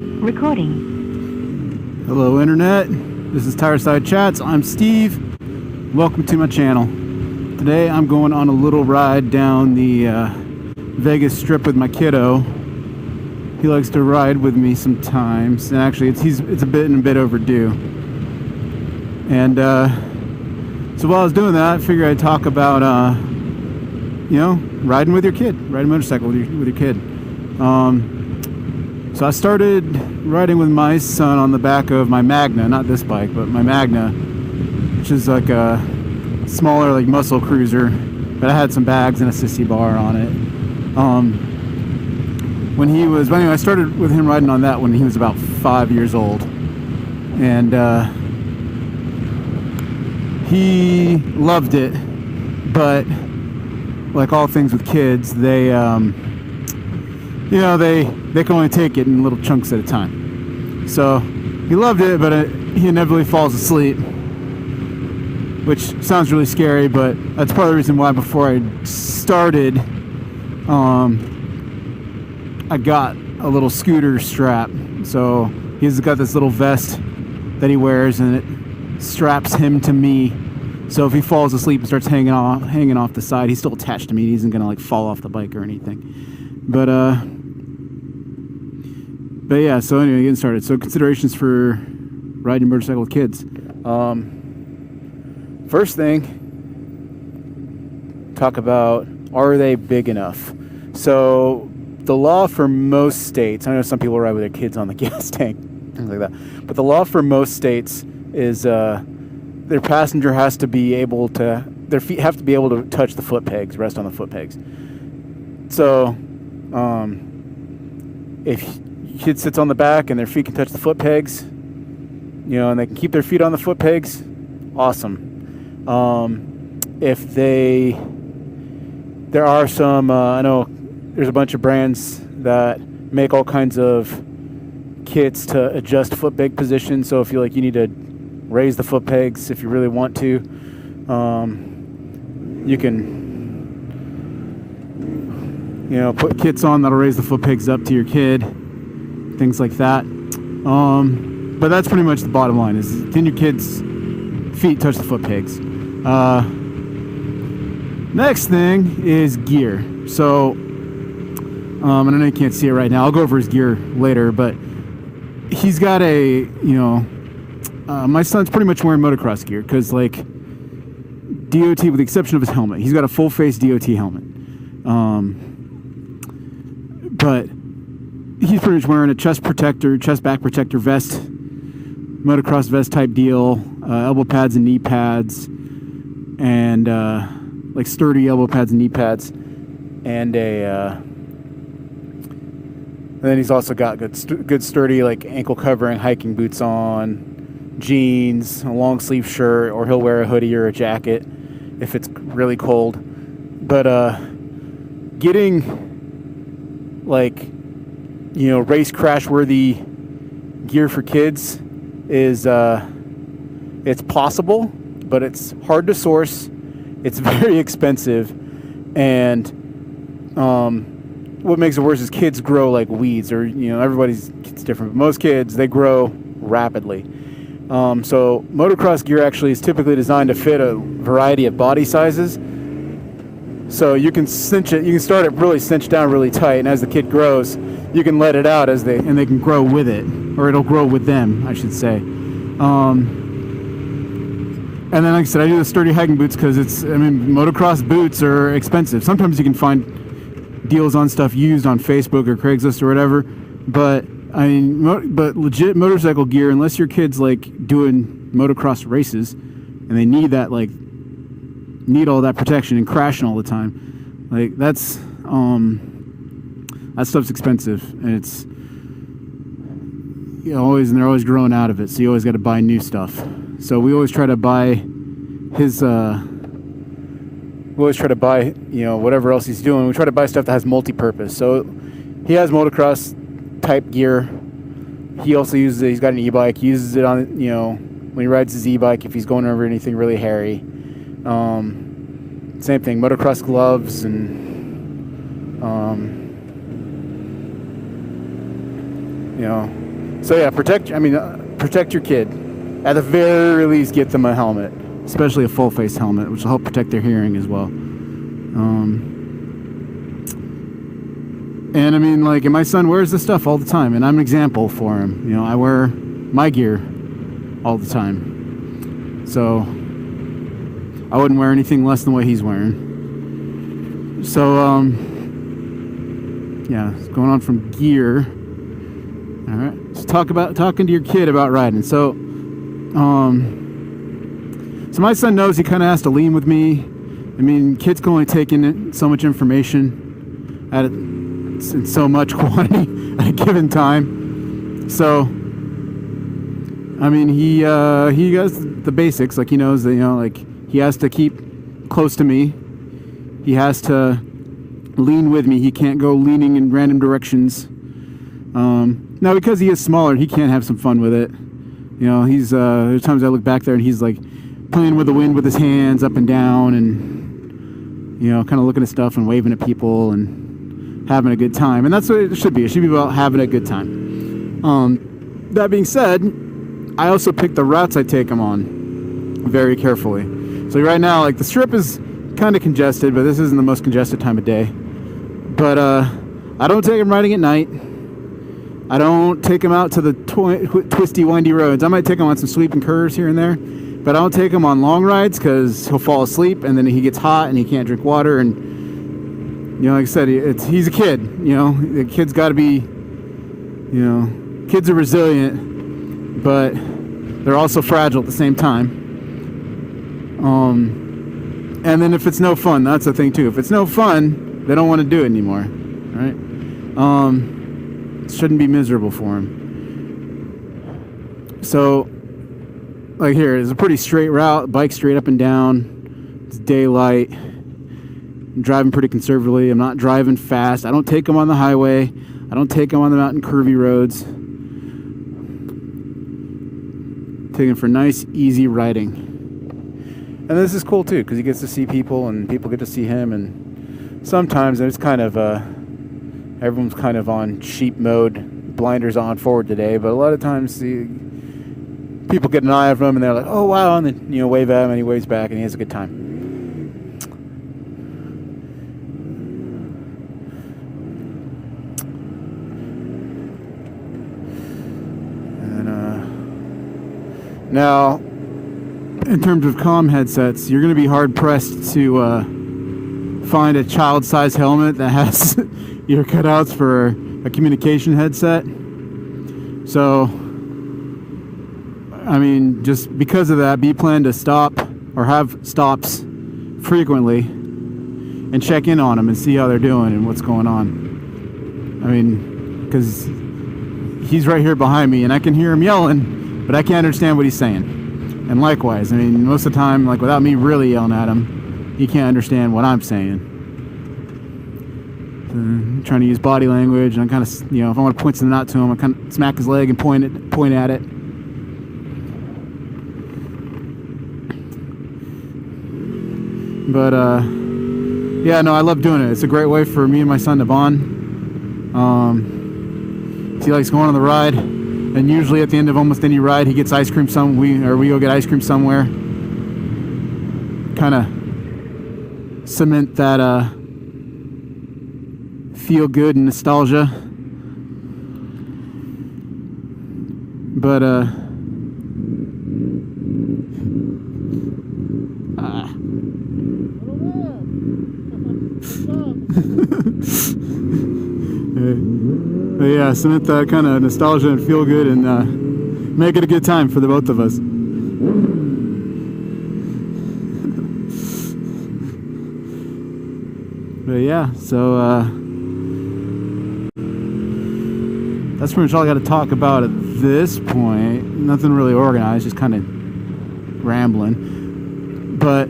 Recording. Hello Internet, this is Tireside Chats. I'm Steve. Welcome to my channel. Today I'm going on a little ride down the Vegas Strip with my kiddo. He likes to ride with me sometimes, and actually it's a bit overdue. And so while I was doing that, I figured I'd talk about riding with your kid, riding a motorcycle with your kid. So I started riding with my son on the back of my Magna, not this bike, but my Magna, which is like a smaller, like muscle cruiser, but I had some bags and a sissy bar on it. Anyway, I started with him riding on that when he was about 5 years old, and he loved it, but like all things with kids, they can only take it in little chunks at a time. So he loved it, but he inevitably falls asleep, which sounds really scary, but that's part of the reason why before I started, I got a little scooter strap. So he's got this little vest that he wears, and it straps him to me. So if he falls asleep and starts hanging off the side, he's still attached to me. He isn't gonna like fall off the bike or anything. But yeah, so anyway, getting started. So considerations for riding a motorcycle with kids. First thing, talk about, are they big enough? So the law for most states, I know some people ride with their kids on the gas tank, things like that, but the law for most states is their passenger has to be able to, their feet have to be able to touch the foot pegs, rest on the foot pegs. So if kid sits on the back and their feet can touch the foot pegs, and they can keep their feet on the foot pegs, awesome. There are some, I know there's a bunch of brands that make all kinds of kits to adjust foot peg position. So if you need to raise the foot pegs, if you really want to, you can, put kits on that'll raise the foot pegs up to your kid, things like that. But that's pretty much the bottom line, is can your kids' feet touch the foot pegs? Next thing is gear. So I know you can't see it right now. I'll go over his gear later, but he's got my son's pretty much wearing motocross gear, because like DOT, with the exception of his helmet, he's got a full face DOT helmet. But he's pretty much wearing a chest back protector vest, motocross vest type deal, elbow pads and knee pads, and like sturdy elbow pads and knee pads, and then he's also got good sturdy like ankle covering hiking boots on, jeans, a long sleeve shirt, or he'll wear a hoodie or a jacket if it's really cold. But getting race crash worthy gear for kids is it's possible, but it's hard to source. It's very expensive, and what makes it worse is kids grow like weeds, or everybody's kid's different, but most kids, they grow rapidly. So motocross gear actually is typically designed to fit a variety of body sizes. So you can cinch it. You can start it really cinched down really tight, and as the kid grows, you can let it out and they can grow with it, or it'll grow with them, I should say. And then, like I said, I do the sturdy hiking boots because motocross boots are expensive. Sometimes you can find deals on stuff used on Facebook or Craigslist or whatever, but but legit motorcycle gear, unless your kid's like doing motocross races and they need all that protection and crashing all the time, like that stuff's expensive, and it's they're always growing out of it, so you always got to buy new stuff. So we always try to buy whatever else he's doing. We try to buy stuff that has multi-purpose. So he has motocross type gear. He also uses it. He's got an e-bike. He uses it on when he rides his e-bike if he's going over anything really hairy. Same thing, motocross gloves and So yeah, protect your kid. At the very least, get them a helmet, especially a full face helmet, which will help protect their hearing as well. And I mean, like, and my son wears this stuff all the time, and I'm an example for him. You know, I wear my gear all the time, so I wouldn't wear anything less than what he's wearing. So yeah, it's going on from gear. All right, so talking to your kid about riding. So my son knows he kind of has to lean with me. I mean, kids can only take in so much information in so much quantity at a given time. So, I mean, he does the basics. Like, he knows that, you know, like, he has to keep close to me. He has to lean with me. He can't go leaning in random directions. Now, because he is smaller, he can have some fun with it. You know, there's times I look back there and he's like playing with the wind with his hands up and down, and, you know, kind of looking at stuff and waving at people and having a good time. And that's what it should be. It should be about having a good time. That being said, I also pick the routes I take him on very carefully. So right now, like, the strip is kind of congested, but this isn't the most congested time of day. But I don't take him riding at night. I don't take him out to the twisty, windy roads. I might take him on some sweeping curves here and there, but I don't take him on long rides because he'll fall asleep and then he gets hot and he can't drink water. And, you know, like I said, he's a kid. You know, the kid's got to be, you know, kids are resilient, but they're also fragile at the same time. And then if it's no fun, that's the thing too. If it's no fun, they don't want to do it anymore, right? It shouldn't be miserable for him. So, like, here is a pretty straight route, bike straight up and down. It's daylight. I'm driving pretty conservatively. I'm not driving fast. I don't take them on the highway. I don't take them on the mountain curvy roads. Taking for nice, easy riding. And this is cool too, because he gets to see people and people get to see him. And sometimes it's kind of everyone's kind of on sheep mode, blinders on forward today. But a lot of times people get an eye of him and they're like, "Oh wow!" And then, you know, wave at him and he waves back and he has a good time. And now, in terms of comm headsets, you're going to be hard pressed to find a child-sized helmet that has ear cutouts for a communication headset. So, I mean, just because of that, be planned to stop or have stops frequently and check in on them and see how they're doing and what's going on. I mean, because he's right here behind me and I can hear him yelling, but I can't understand what he's saying. And likewise, I mean, most of the time, like, without me really yelling at him, he can't understand what I'm saying. So I'm trying to use body language, and I'm kind of, you know, if I want to point something out to him, I kind of smack his leg and point at it. But yeah, no, I love doing it. It's a great way for me and my son to bond. He likes going on the ride. And usually at the end of almost any ride, he gets ice cream we go get ice cream somewhere. Kind of cement that feel good and nostalgia. But But yeah, cement that kind of nostalgia and feel good and make it a good time for the both of us. But yeah, so that's pretty much all I got to talk about at this point. Nothing really organized, just kind of rambling. But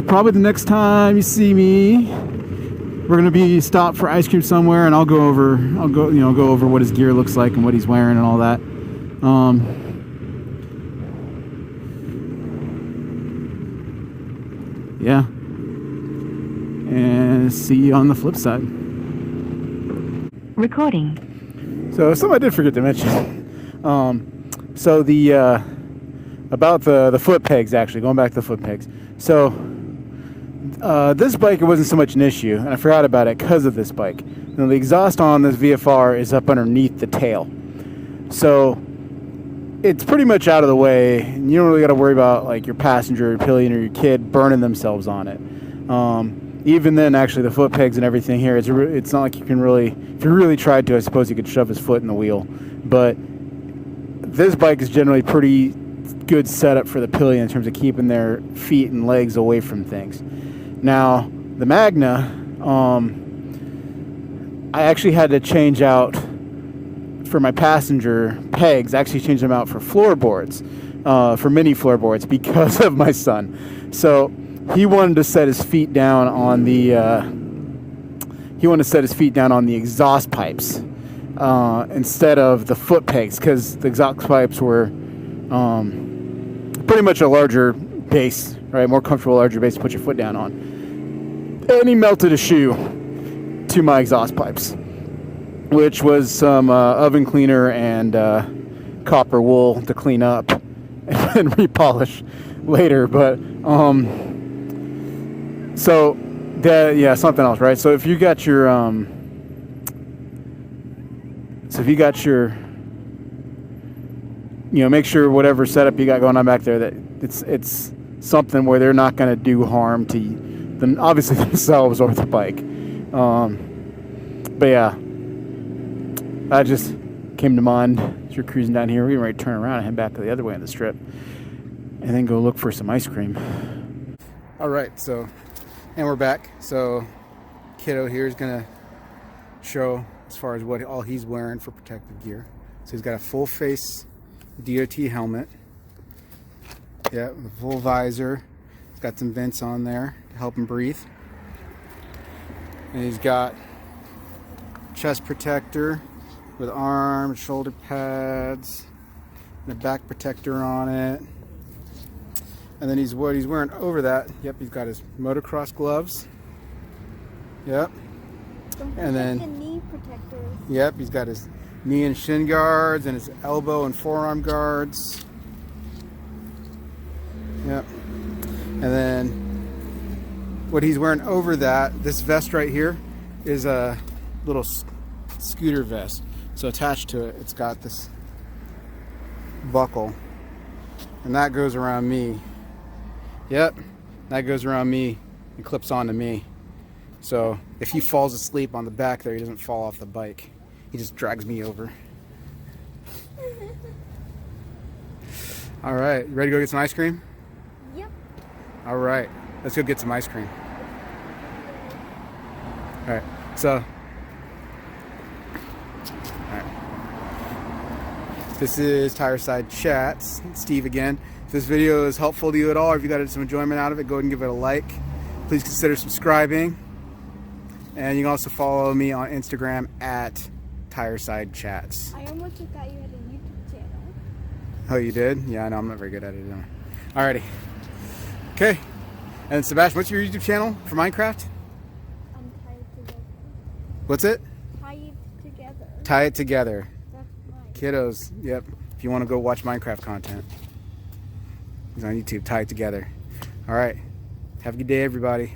probably the next time you see me, we're gonna be stopped for ice cream somewhere, and I'll go over what his gear looks like and what he's wearing and all that. Yeah, and see you on the flip side. Recording. So something I did forget to mention. So the about the foot pegs, actually going back to the foot pegs. So this bike, it wasn't so much an issue, and I forgot about it because of this bike. Now, the exhaust on this VFR is up underneath the tail, so it's pretty much out of the way, and you don't really got to worry about like your passenger, your pillion, or your kid burning themselves on it. Even then, actually, the foot pegs and everything here, it's not like you can really, if you really tried to, I suppose you could shove his foot in the wheel. But this bike is generally pretty good setup for the pillion in terms of keeping their feet and legs away from things. Now, the Magna, I actually had to change out for my passenger pegs. I actually changed them out for floorboards, for mini floorboards, because of my son. So he wanted to set his feet down on the exhaust pipes instead of the foot pegs, because the exhaust pipes were pretty much a larger base, right? More comfortable, larger base to put your foot down on. And he melted a shoe to my exhaust pipes, which was some oven cleaner and copper wool to clean up and repolish later. But so that, yeah, something else, right? So if you got your make sure whatever setup you got going on back there, that it's something where they're not going to do harm to them, obviously themselves or the bike. But yeah, that just came to mind as you're cruising down here. We're ready to turn around and head back the other way on the strip, and then go look for some ice cream. All right, and we're back. So kiddo here is gonna show as far as what all he's wearing for protective gear. So he's got a full face DOT helmet. Yeah, with a full visor. He's got some vents on there to help him breathe. And he's got chest protector with arm, shoulder pads, and a back protector on it. And then what he's wearing over that, yep, he's got his motocross gloves. Yep. And then the knee protectors. Yep, he's got his knee and shin guards and his elbow and forearm guards. Yep. And then what he's wearing over that, this vest right here, is a little scooter vest. So attached to it, it's got this buckle, and that goes around me. Yep, that goes around me and clips onto me. So if he falls asleep on the back there, he doesn't fall off the bike. He just drags me over. All right, you ready to go get some ice cream? Yep. All right, let's go get some ice cream. All right, this is Tireside Chats. It's Steve again. If this video is helpful to you at all, or if you got some enjoyment out of it, go ahead and give it a like. Please consider subscribing. And you can also follow me on Instagram at Tireside Chats. I almost forgot you had a YouTube channel. Oh, you did? Yeah, I know. I'm not very good at it. Alrighty. Okay. And Sebastian, what's your YouTube channel for Minecraft? Tie It Together. What's it? Tie It Together. Tie It Together. That's mine. Kiddos, yep. If you want to go watch Minecraft content, he's on YouTube. Tie It Together. All right. Have a good day, everybody.